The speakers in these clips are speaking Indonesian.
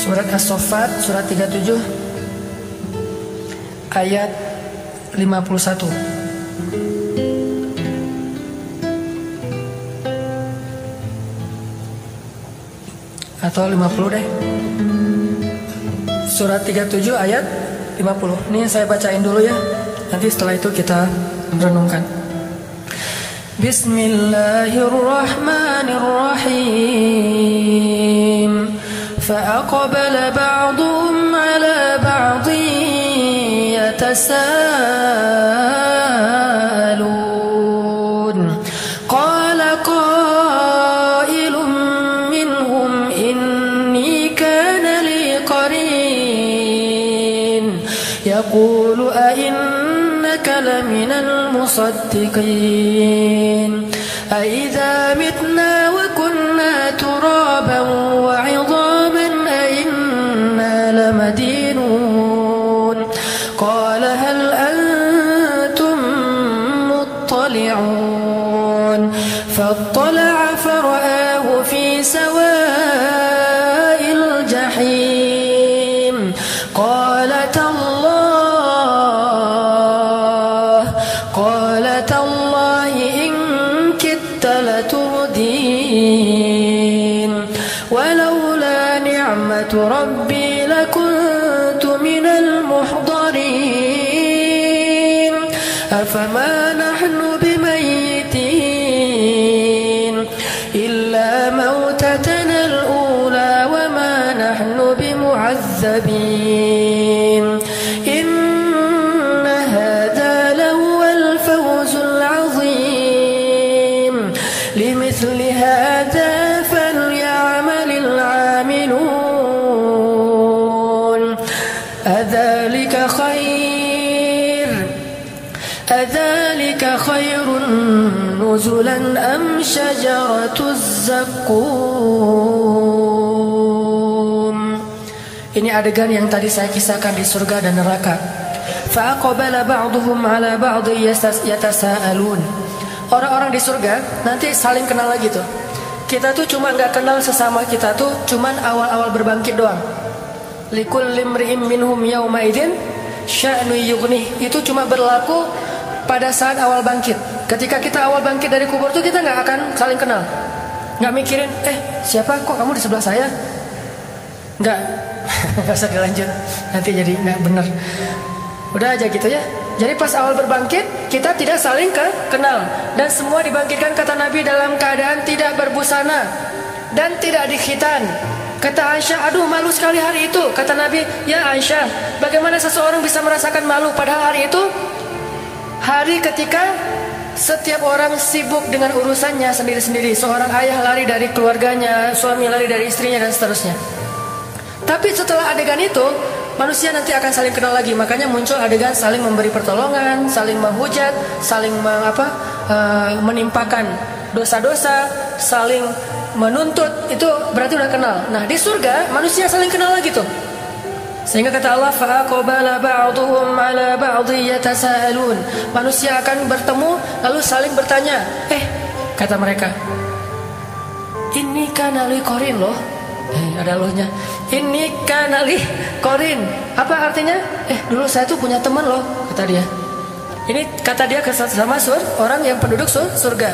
Surat As-Saffat surat 37 ayat 51. Atau 50 deh. Surat 37 ayat 50. Ini saya bacain dulu ya. Nanti setelah itu kita renungkan. Bismillahirrahmanirrahim. فأقبل بعضهم على بعض يتساءلون قال قائل منهم إني كان لي قرين يقول أئنك لمن المصدقين أإذا متنا وكنا ترابا وعظاما أئنا لمدينون قال هل أنتم مطلعون فاطلع فرآه في سواء الجحيم قال تالله إن كدت لتردين ولولا نعمة ربي لكنت من المحضرين أفما نحن بميتين إلا موتتنا الأولى وما نحن بمعذبين إن هذا لهو الفوز العظيم لمثل هذا فليعمل العاملون أذلك خير نزلا أم شجرة الزقوم. Ini adegan yang tadi saya kisahkan di surga dan neraka. Fa'aqbala ba'duhum 'ala ba'dhi yatasaalun. Orang-orang di surga nanti saling kenal lagi tuh. Kita tuh cuma nggak kenal sesama kita tuh cuman awal-awal berbangkit doang. Likulli imri'in minhum yawma idzin sya'nu yughnih. Itu cuma berlaku pada saat awal bangkit. Ketika kita awal bangkit dari kubur tuh kita nggak akan saling kenal. Nggak mikirin, siapa kok kamu di sebelah saya? Nggak usah dilanjut. Nanti jadi nggak benar. Udah aja gitu ya. Jadi pas awal berbangkit kita tidak saling kenal. Dan semua dibangkitkan kata Nabi dalam keadaan tidak berbusana dan tidak dikhitan. Kata Aisyah, aduh malu sekali hari itu. Kata Nabi, ya Aisyah, bagaimana seseorang bisa merasakan malu padahal hari itu hari ketika setiap orang sibuk dengan urusannya sendiri-sendiri. Seorang ayah lari dari keluarganya, suami lari dari istrinya dan seterusnya. Tapi setelah adegan itu manusia nanti akan saling kenal lagi. Makanya muncul adegan saling memberi pertolongan, saling menghujat, saling menimpakan dosa-dosa, saling menuntut. Itu berarti udah kenal. Nah di surga manusia saling kenal lagi tuh. Sehingga kata Allah, fa'aqbala ba'duhum 'ala ba'dhi yatasaalun. Manusia akan bertemu lalu saling bertanya. Kata mereka, ini kana li qarin loh. Ada lohnya. Ini kana li qarin. Apa artinya? Dulu saya tuh punya teman loh, kata dia. Ini kata dia sama orang yang penduduk surga.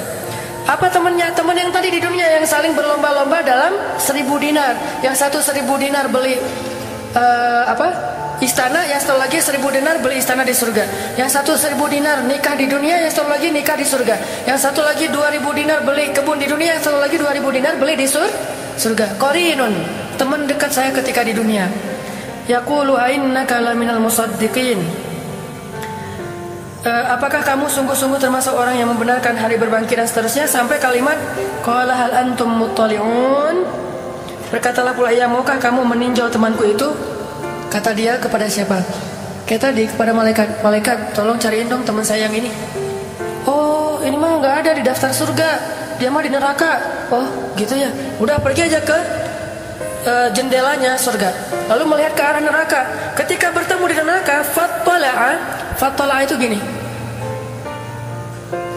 Apa temannya? Teman yang tadi di dunia yang saling berlomba-lomba dalam 1000 dinar. Yang satu 1000 dinar beli istana, yang satu lagi 1000 dinar beli istana di surga. Yang satu 1000 dinar nikah di dunia, yang satu lagi nikah di surga. Yang satu lagi 2000 dinar beli kebun di dunia, yang satu lagi 2000 dinar beli di surga. Qarinun, teman dekat saya ketika di dunia. Yaqulu ainnaka laminal musaddiqin. Apakah kamu sungguh-sungguh termasuk orang yang membenarkan hari berbangkit dan seterusnya sampai kalimat qala hal antum muttali'un. Berkatalah pula ia, maukah kamu meninjau temanku itu? Kata dia kepada siapa? Kayak tadi kepada malaikat. Malaikat, tolong cariin dong teman saya yang ini. Oh, ini mah nggak ada di daftar surga. Dia mah di neraka. Oh, gitu ya. Udah pergi aja ke jendelanya surga. Lalu melihat ke arah neraka. Ketika bertemu di neraka, fattala'a itu gini.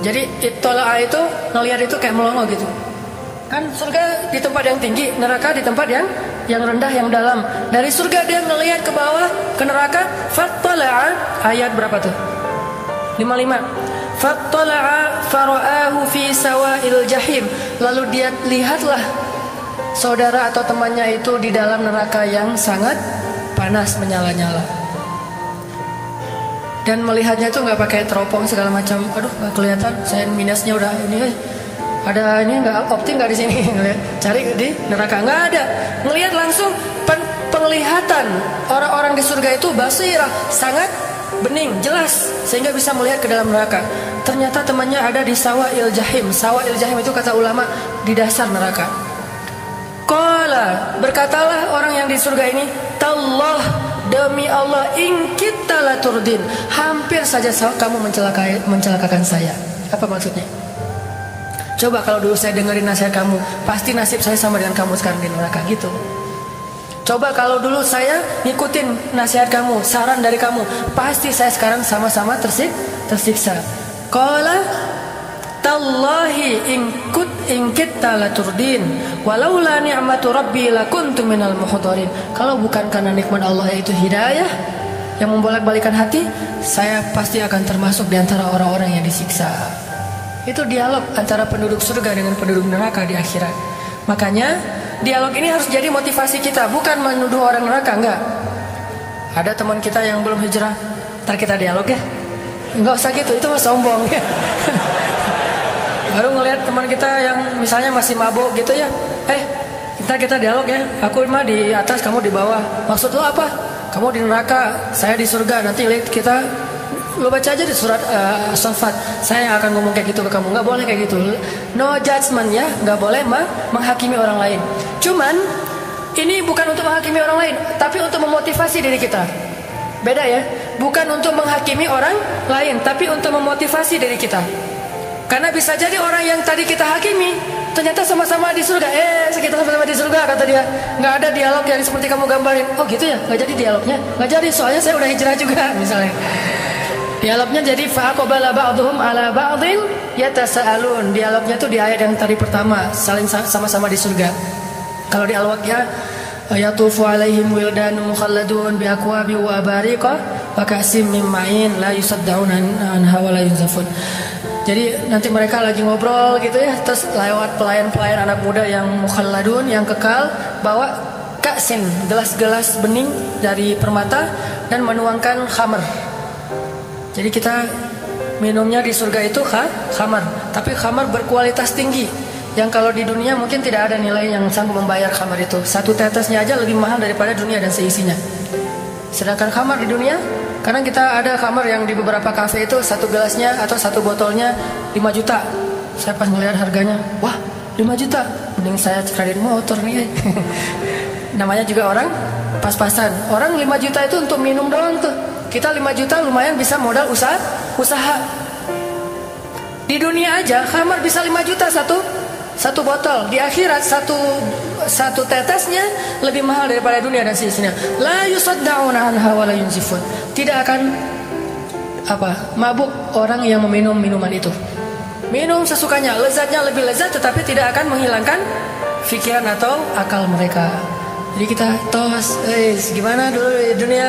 Jadi ittala'a itu ngelihat itu kayak melongo gitu. Kan surga di tempat yang tinggi, neraka di tempat yang yang rendah, yang dalam. Dari surga dia ngelihat ke bawah, ke neraka. Fattala'a, ayat berapa tuh? 55. Fattala'a fara'ahu fi sawa'il jahim. Lalu dia lihatlah saudara atau temannya itu di dalam neraka yang sangat panas, menyala-nyala. Dan melihatnya itu nggak pakai teropong segala macam. Aduh, nggak kelihatan. Saya minusnya udah ini. Ada ini nggak optik nggak di sini? Cari di neraka nggak ada. Ngelihat langsung penglihatan orang-orang di surga itu basirah, sangat bening, jelas, sehingga bisa melihat ke dalam neraka. Ternyata temannya ada di sawa'il jahim. Sawa'il jahim itu kata ulama di dasar neraka. Qala, berkatalah orang yang di surga ini, tallah, demi Allah, in kita la turdin, hampir saja kamu mencelakakan saya. Apa maksudnya? Coba kalau dulu saya dengerin nasihat kamu, pasti nasib saya sama dengan kamu sekarang di neraka, gitu. Coba kalau dulu saya ngikutin nasihat kamu, saran dari kamu, pasti saya sekarang sama-sama tersiksa. Qala tallahi in kitta la turdin walaula ni'matu rabbi lakuntu minal muhdharin. Kalau bukan karena nikmat Allah yaitu hidayah yang membolak-balikan hati, saya pasti akan termasuk di antara orang-orang yang disiksa. Itu dialog antara penduduk surga dengan penduduk neraka di akhirat. Makanya dialog ini harus jadi motivasi kita, bukan menuduh orang neraka, enggak. Ada teman kita yang belum hijrah, ntar kita dialog ya. Enggak usah gitu, itu mah sombong ya. Baru ngelihat teman kita yang misalnya masih mabuk gitu ya, ntar kita dialog ya. Aku mah di atas, kamu di bawah. Maksud lo apa? Kamu di neraka, saya di surga. Nanti lihat kita, lo baca aja di surat As-Saffat. Saya yang akan ngomong kayak gitu ke kamu. Nggak boleh kayak gitu. No judgment ya, nggak boleh menghakimi orang lain. Cuman ini bukan untuk menghakimi orang lain, tapi untuk memotivasi diri kita. Beda ya, bukan untuk menghakimi orang lain, tapi untuk memotivasi diri kita. Karena bisa jadi orang yang tadi kita hakimi ternyata sama-sama di surga. Kita sama-sama di surga, kata dia. Nggak ada dialog yang seperti kamu gambarin. Oh gitu ya, nggak jadi dialognya. Nggak jadi, soalnya saya udah hijrah juga misalnya. Dialognya jadi fa'aqbala ba'dhum ala ba'dhin yatasaalun. Dialognya tuh di ayat yang tadi pertama, saling sama-sama di surga. Kalau di Al-Waqiah, yatufu alaihim wildanun mukhalladun bi akwabi wa abariqa wa ka'sim min ma'in la yusaddauna anha wa la yunzafun. Jadi nanti mereka lagi ngobrol gitu ya, terus lewat pelayan-pelayan anak muda yang mukhalladun, yang kekal, bawa ka'sin, gelas-gelas bening dari permata dan menuangkan khamar. Jadi kita minumnya di surga itu khamar, tapi khamar berkualitas tinggi, yang kalau di dunia mungkin tidak ada nilai yang sanggup membayar khamar itu. Satu tetesnya aja lebih mahal daripada dunia dan seisinya. Sedangkan khamar di dunia, karena kita ada khamar yang di beberapa kafe itu satu gelasnya atau satu botolnya 5 juta. Saya pas ngelihat harganya, wah 5 juta, mending saya kredit motor nih. Namanya juga orang pas-pasan. Orang 5 juta itu untuk minum doang tuh. Kita 5 juta lumayan bisa modal usaha. Di dunia aja khamar bisa 5 juta satu botol. Di akhirat satu tetesnya lebih mahal daripada dunia dan seisinya. La yusaddauna anha wa la yunzifun. Tidak akan mabuk orang yang meminum minuman itu. Minum sesukanya, lezatnya lebih lezat, tetapi tidak akan menghilangkan pikiran atau akal mereka. Jadi kita tos, gimana dulu di dunia?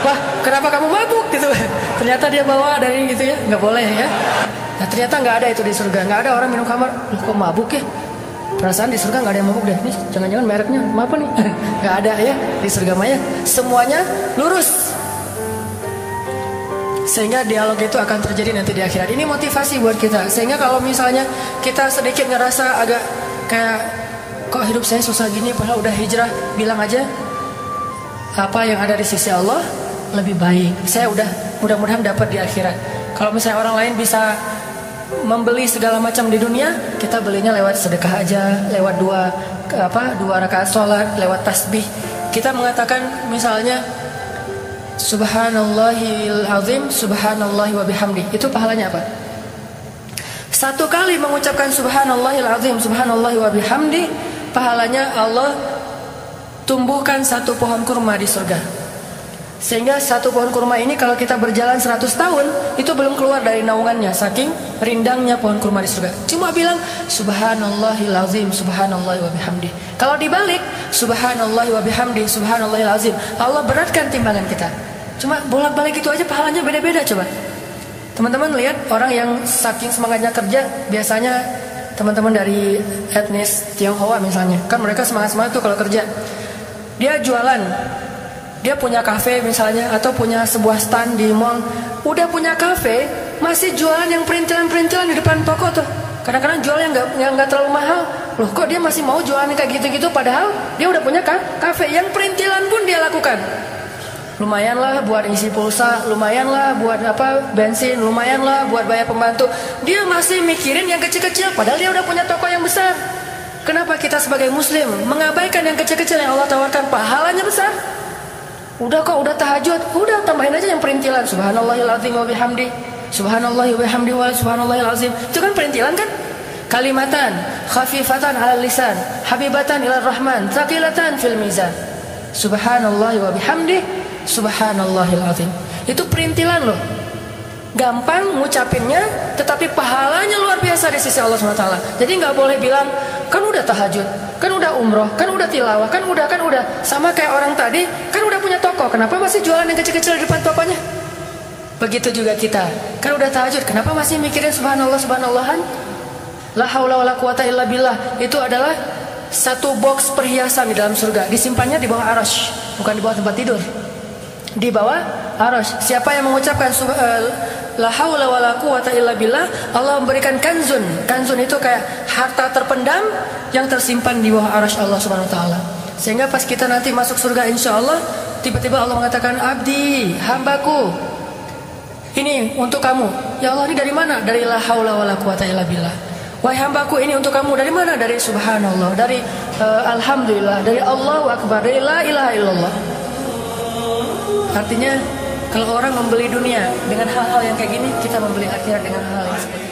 Wah, kenapa kamu mabuk gitu? Ternyata dia bawa dari gitu ya, nggak boleh ya. Nah ternyata nggak ada itu di surga, nggak ada orang minum khamar. Loh, kok mabuk ya? Perasaan di surga nggak ada yang mabuk deh. Nih, jangan-jangan mereknya apa nih? Nggak ada ya di surga maya. Semuanya lurus. Sehingga dialog itu akan terjadi nanti di akhirat. Ini motivasi buat kita. Sehingga kalau misalnya kita sedikit ngerasa agak kayak kok hidup saya susah gini, padahal udah hijrah, bilang aja apa yang ada di sisi Allah lebih baik. Saya udah mudah-mudahan dapat di akhirat. Kalau misalnya orang lain bisa membeli segala macam di dunia, kita belinya lewat sedekah aja, lewat dua rakaat sholat, lewat tasbih. Kita mengatakan misalnya Subhanallahil azim, subhanallahi wa bihamdi. Itu pahalanya apa? Satu kali mengucapkan Subhanallahil azim, subhanallahi wa bihamdi, pahalanya Allah tumbuhkan satu pohon kurma di surga. Sehingga satu pohon kurma ini kalau kita berjalan 100 tahun itu belum keluar dari naungannya, saking rindangnya pohon kurma di surga. Cuma bilang subhanallahil azim, subhanallahi wa bihamdi. Kalau dibalik subhanallahi wa bihamdi, subhanallahil azim, Allah beratkan timbangan kita. Cuma bolak-balik itu aja pahalanya beda-beda. Coba teman-teman lihat orang yang saking semangatnya kerja, biasanya teman-teman dari etnis Tionghoa misalnya, kan mereka semangat-semangat tuh kalau kerja. Dia jualan, dia punya kafe misalnya, atau punya sebuah stand di mall. Udah punya kafe, masih jualan yang perintilan-perintilan di depan toko tuh. Kadang-kadang jual yang nggak terlalu mahal. Loh, kok dia masih mau jualan kayak gitu-gitu, padahal dia udah punya kafe yang perintilan pun dia lakukan. Lumayanlah buat isi pulsa, lumayanlah buat bensin, lumayanlah buat bayar pembantu. Dia masih mikirin yang kecil-kecil, padahal dia udah punya toko yang besar. Kenapa kita sebagai muslim mengabaikan yang kecil-kecil yang Allah tawarkan pahalanya besar? Udah kok, udah tahajud, udah tambahin aja yang perintilan. Subhanallahil azim wa bihamdi, subhanallahi wa bihamdi wa subhanallahil azim. Itu kan perintilan kan? Kalimatan khafifatan 'alal lisan, habibatan ilar rahman, thaqilatan fil mizan. Subhanallahi wa bihamdi, subhanallahil azim. Itu perintilan loh. Gampang ngucapinnya, tetapi pahalanya luar biasa di sisi Allah SWT. Jadi nggak boleh bilang, kan udah tahajud, kan udah umroh, kan udah tilawah, kan udah. Sama kayak orang tadi, kan udah punya toko, kenapa masih jualan yang kecil-kecil di depan tokonya? Begitu juga kita, kan udah tahajud, kenapa masih mikirin subhanallah, subhanallahan? La haula wala quwata illa billah. Itu adalah satu box perhiasan di dalam surga, disimpannya di bawah arasy, bukan di bawah tempat tidur, di bawah arasy. Siapa yang mengucapkan la haula wala quwata illa billah, Allah memberikan kanzun. Kanzun itu kayak harta terpendam yang tersimpan di bawah arasy Allah Subhanahu wa taala. Sehingga pas kita nanti masuk surga insyaallah, tiba-tiba Allah mengatakan, "Abdi, hambaku, ini untuk kamu." Ya Allah, ini dari mana? Dari la haula wala quwata illa billah. Wahai hambaku, ini untuk kamu. Dari mana? Dari subhanallah, dari alhamdulillah, dari Allahu akbar, dari la ilaha illallah. Artinya kalau orang membeli dunia dengan hal-hal yang kayak gini, kita membeli akhirat dengan hal-hal yang seperti ini.